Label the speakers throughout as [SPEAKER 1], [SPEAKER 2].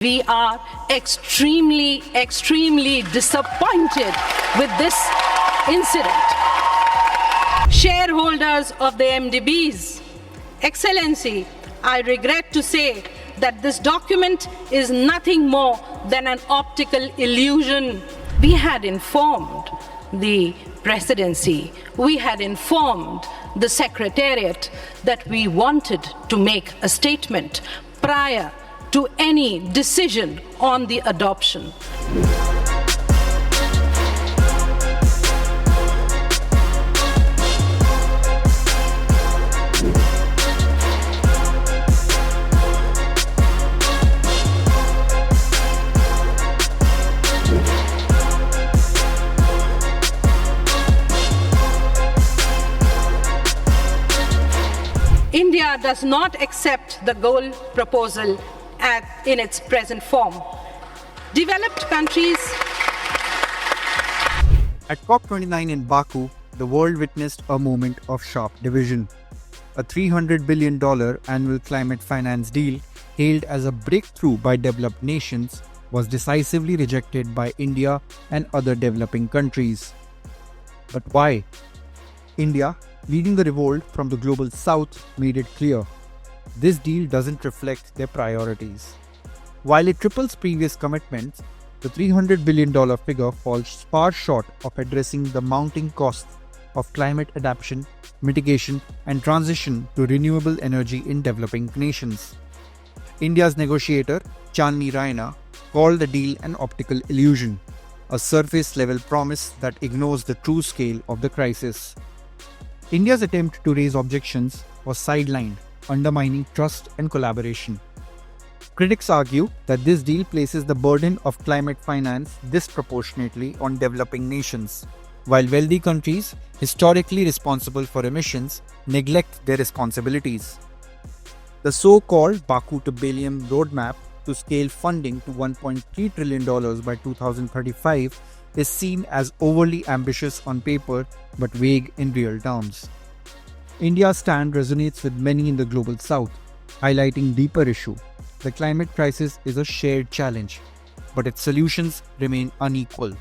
[SPEAKER 1] We are extremely disappointed with this incident. Shareholders of the MDBs, Excellency, I regret to say that this document is nothing more than an optical illusion. We had informed the presidency, we had informed the secretariat that we wanted to make a statement prior to any decision on the adoption. India does not accept the goal proposal in its present form. Developed countries.
[SPEAKER 2] At COP29 in Baku, the world witnessed a moment of sharp division. A $300 billion annual climate finance deal, hailed as a breakthrough by developed nations, was decisively rejected by India and other developing countries. But why? India, leading the revolt from the global south, made it clear. This deal doesn't reflect their priorities. While it triples previous commitments, the $300 billion figure falls far short of addressing the mounting costs of climate adaptation, mitigation, and transition to renewable energy in developing nations. India's negotiator, Chandni Raina, called the deal an optical illusion, a surface-level promise that ignores the true scale of the crisis. India's attempt to raise objections was sidelined, undermining trust and collaboration. Critics argue that this deal places the burden of climate finance disproportionately on developing nations, while wealthy countries, historically responsible for emissions, neglect their responsibilities. The so-called Baku to Belém roadmap to scale funding to $1.3 trillion by 2035 is seen as overly ambitious on paper but vague in real terms. India's stand resonates with many in the global south, highlighting deeper issue. The climate crisis is a shared challenge, but its solutions remain unequal.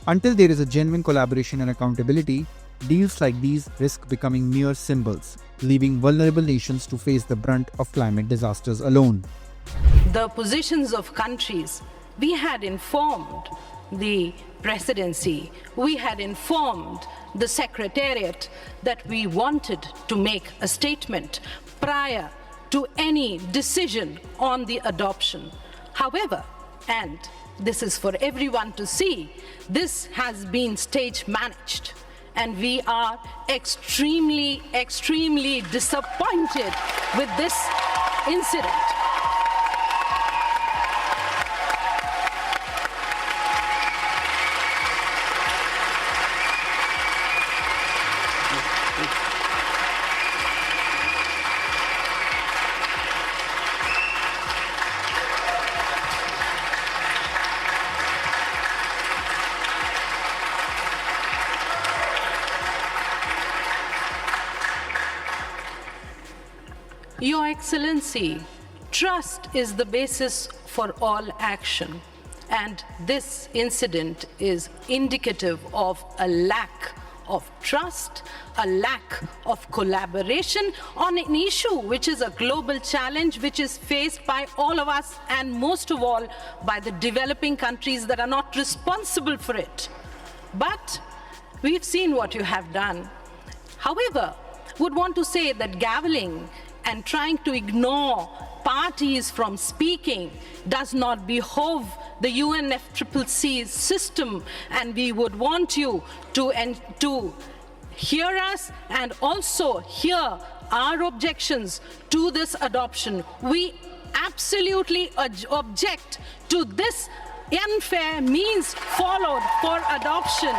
[SPEAKER 2] Until there is a genuine collaboration and accountability, deals like these risk becoming mere symbols, leaving vulnerable nations to face the brunt of climate disasters alone.
[SPEAKER 1] The positions of countries, we had informed the presidency, we had informed the secretariat that we wanted to make a statement prior to any decision on the adoption. However, and this is for everyone to see, this has been stage managed, and we are extremely disappointed with this incident. Your Excellency, trust is the basis for all action, and this incident is indicative of a lack of trust, a lack of collaboration on an issue which is a global challenge which is faced by all of us, and most of all by the developing countries that are not responsible for it. But we've seen what you have done. However, would want to say that gaveling and trying to ignore parties from speaking does not behove the UNFCCC system, and we would want you to hear us and also hear our objections to this adoption. We absolutely object to this unfair means followed for adoption.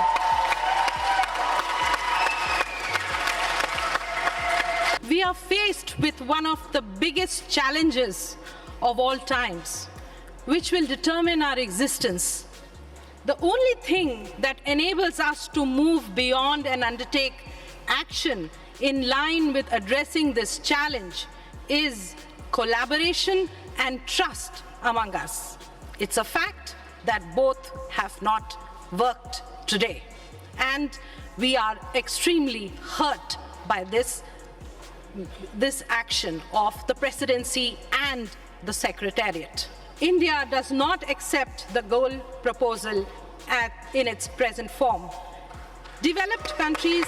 [SPEAKER 1] We are faced with one of the biggest challenges of all times, which will determine our existence. The only thing that enables us to move beyond and undertake action in line with addressing this challenge is collaboration and trust among us. It's a fact that both have not worked today. And we are extremely hurt by this action of the presidency and the secretariat. India does not accept the goal proposal in its present form. Developed countries,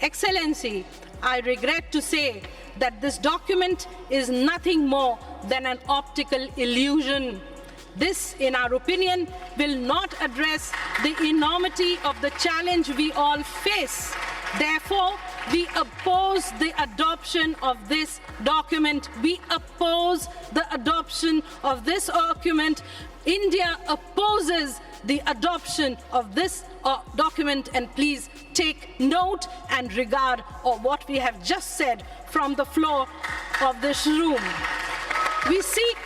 [SPEAKER 1] Excellency, I regret to say that this document is nothing more than an optical illusion. This, in our opinion, will not address the enormity of the challenge we all face. Therefore, we oppose the adoption of this document. We oppose the adoption of this document. India opposes the adoption of this document, and please take note and regard of what we have just said from the floor of this room. We seek